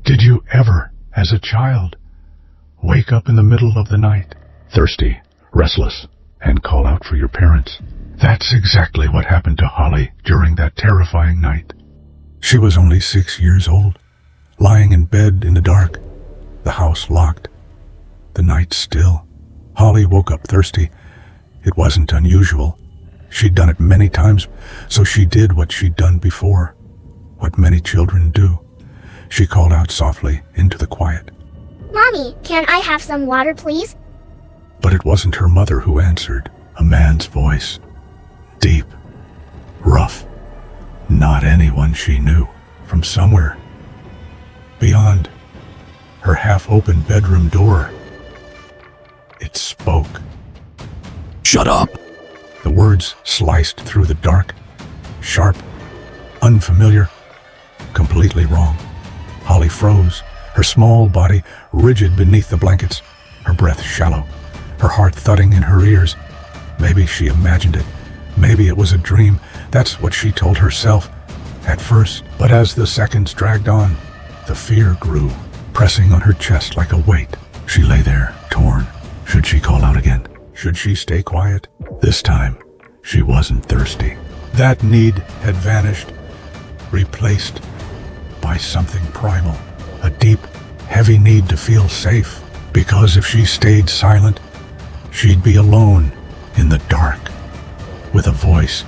Did you ever, as a child, wake up in the middle of the night, thirsty, restless, and call out for your parents? That's exactly what happened to Holly during that terrifying night. She was only 6 years old, lying in bed in the dark, the house locked, the night still. Holly woke up thirsty. It wasn't unusual. She'd done it many times, so she did what she'd done before, what many children do. She called out softly into the quiet. Mommy, can I have some water, please? But it wasn't her mother who answered. A man's voice. Deep. Rough. Not anyone she knew. From somewhere beyond her half-open bedroom door. It spoke. Shut up! The words sliced through the dark. Sharp. Unfamiliar. Completely wrong. Holly froze, her small body rigid beneath the blankets, her breath shallow, her heart thudding in her ears. Maybe she imagined it. Maybe it was a dream. That's what she told herself at first. But as the seconds dragged on, the fear grew, pressing on her chest like a weight. She lay there, torn. Should she call out again? Should she stay quiet? This time, she wasn't thirsty. That need had vanished, replaced by something primal, a deep, heavy need to feel safe, because if she stayed silent, she'd be alone in the dark, with a voice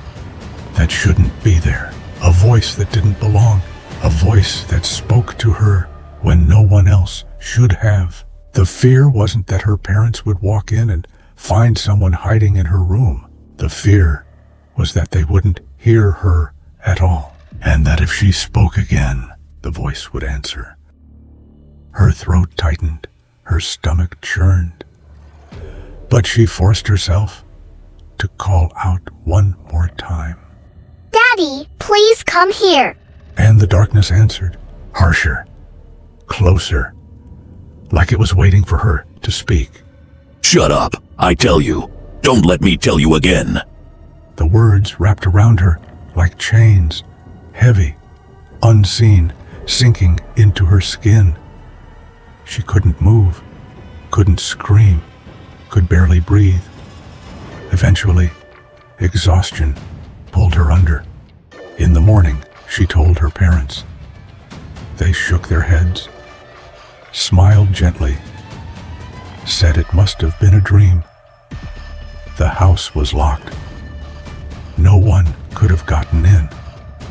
that shouldn't be there, a voice that didn't belong, a voice that spoke to her when no one else should have. The fear wasn't that her parents would walk in and find someone hiding in her room. The fear was that they wouldn't hear her at all, and that if she spoke again, the voice would answer. Her throat tightened, her stomach churned. But she forced herself to call out one more time. Daddy, please come here. And the darkness answered, harsher, closer, like it was waiting for her to speak. Shut up, I tell you. Don't let me tell you again. The words wrapped around her like chains, heavy, unseen, sinking into her skin. She couldn't move, couldn't scream, could barely breathe. Eventually, exhaustion pulled her under. In the morning, she told her parents. They shook their heads, smiled gently, said it must have been a dream. The house was locked. No one could have gotten in.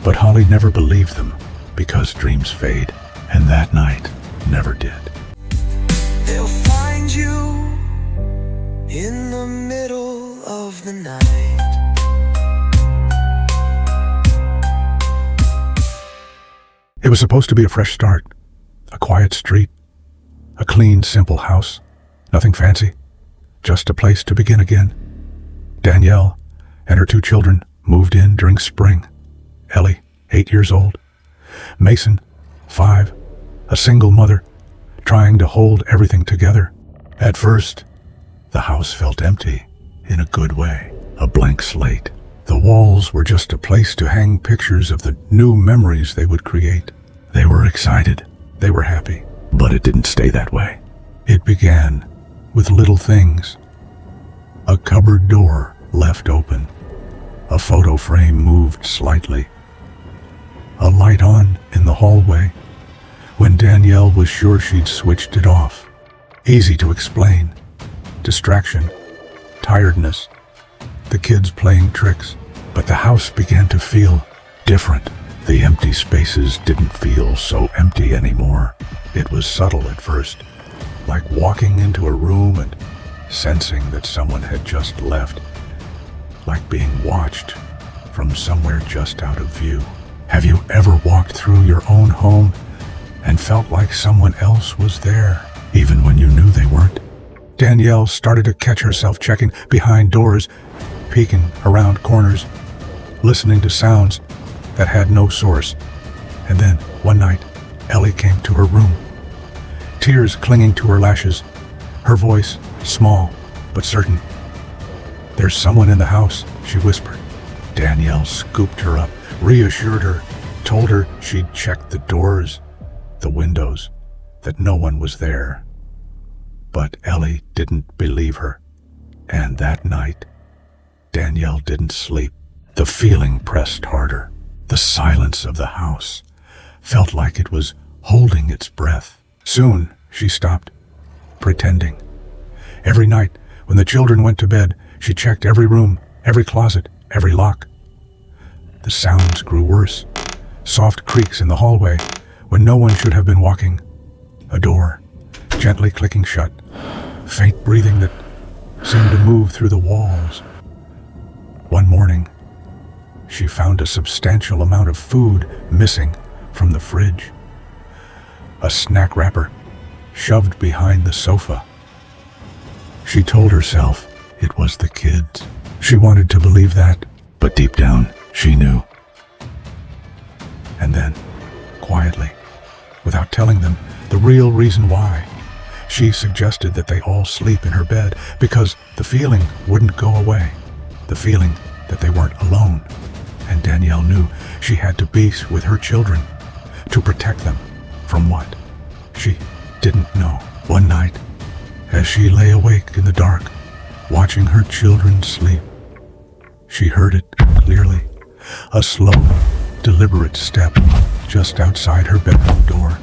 But Holly never believed them, because dreams fade, and that night never did. They'll find you in the middle of the night. It was supposed to be a fresh start, a quiet street, a clean, simple house, nothing fancy, just a place to begin again. Danielle and her 2 children moved in during spring. Ellie, 8 years old. Mason, 5, a single mother, trying to hold everything together. At first, the house felt empty, in a good way, a blank slate. The walls were just a place to hang pictures of the new memories they would create. They were excited, they were happy, but it didn't stay that way. It began with little things. A cupboard door left open. A photo frame moved slightly. A light on in the hallway when Danielle was sure she'd switched it off. Easy to explain. Distraction, tiredness, the kids playing tricks. But the house began to feel different. The empty spaces didn't feel so empty anymore. It was subtle at first, like walking into a room and sensing that someone had just left, like being watched from somewhere just out of view. Have you ever walked through your own home and felt like someone else was there, even when you knew they weren't? Danielle started to catch herself checking behind doors, peeking around corners, listening to sounds that had no source. And then, one night, Ellie came to her room, tears clinging to her lashes, her voice small but certain. "There's someone in the house," she whispered. Danielle scooped her up, reassured her, told her she'd checked the doors, the windows, that no one was there. But Ellie didn't believe her. And that night, Danielle didn't sleep. The feeling pressed harder. The silence of the house felt like it was holding its breath. Soon, she stopped, pretending. Every night, when the children went to bed, she checked every room, every closet, every lock. The sounds grew worse. Soft creaks in the hallway when no one should have been walking. A door gently clicking shut. Faint breathing that seemed to move through the walls. One morning, she found a substantial amount of food missing from the fridge. A snack wrapper shoved behind the sofa. She told herself it was the kids. She wanted to believe that, but deep down, she knew. And then, quietly, without telling them the real reason why, she suggested that they all sleep in her bed because the feeling wouldn't go away. The feeling that they weren't alone. And Danielle knew she had to be with her children to protect them from what? She didn't know. One night, as she lay awake in the dark, watching her children sleep, she heard it clearly. A slow, deliberate step just outside her bedroom door.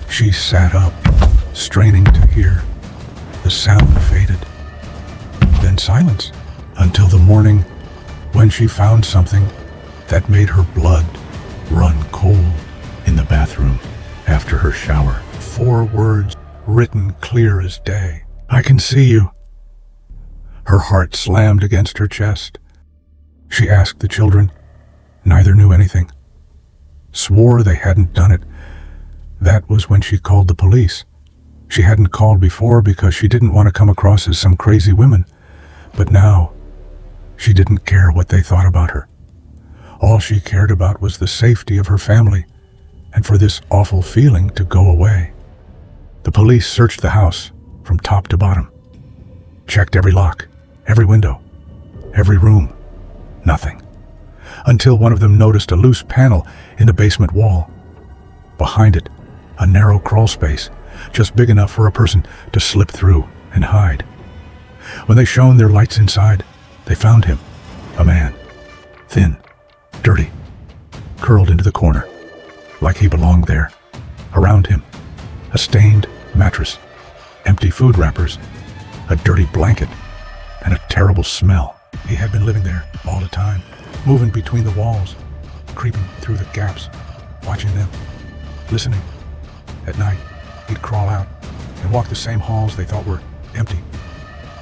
She sat up, straining to hear. The sound faded. Then silence, until the morning when she found something that made her blood run cold in the bathroom after her shower. 4 words written clear as day. "I can see you." Her heart slammed against her chest. She asked the children. Neither knew anything. Swore they hadn't done it. That was when she called the police. She hadn't called before because she didn't want to come across as some crazy woman. But now, she didn't care what they thought about her. All she cared about was the safety of her family and for this awful feeling to go away. The police searched the house from top to bottom. Checked every lock, every window, every room. Nothing. Until one of them noticed a loose panel in the basement wall. Behind it, a narrow crawl space, just big enough for a person to slip through and hide. When they shone their lights inside, they found him, a man, thin, dirty, curled into the corner, like he belonged there. Around him, a stained mattress, empty food wrappers, a dirty blanket, and a terrible smell. He had been living there all the time, moving between the walls, creeping through the gaps, watching them, listening. At night, he'd crawl out and walk the same halls they thought were empty,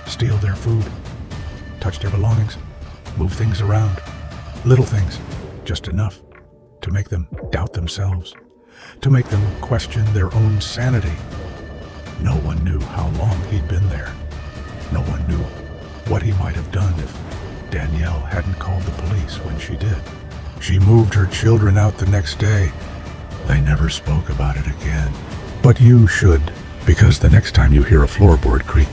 steal their food, touch their belongings, move things around, little things, just enough to make them doubt themselves, to make them question their own sanity. No one knew how long he'd been there. No one knew what he might have done if Danielle hadn't called the police when she did. She moved her children out the next day. They never spoke about it again. But you should, because the next time you hear a floorboard creak,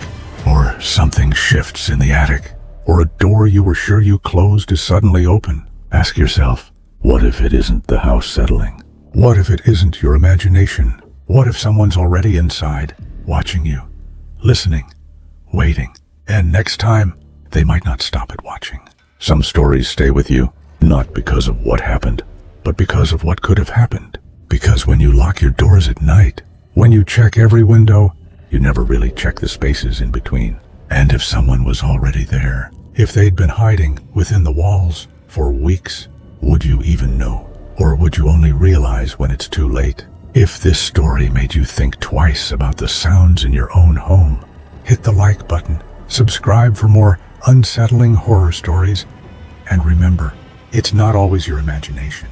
or something shifts in the attic, or a door you were sure you closed is suddenly open, ask yourself, what if it isn't the house settling? What if it isn't your imagination? What if someone's already inside, watching you, listening, waiting? And next time, they might not stop at watching. Some stories stay with you, not because of what happened, but because of what could have happened. Because when you lock your doors at night, when you check every window, you never really check the spaces in between. And if someone was already there, if they'd been hiding within the walls for weeks, would you even know? Or would you only realize when it's too late? If this story made you think twice about the sounds in your own home, hit the like button, subscribe for more unsettling horror stories, and remember, it's not always your imagination.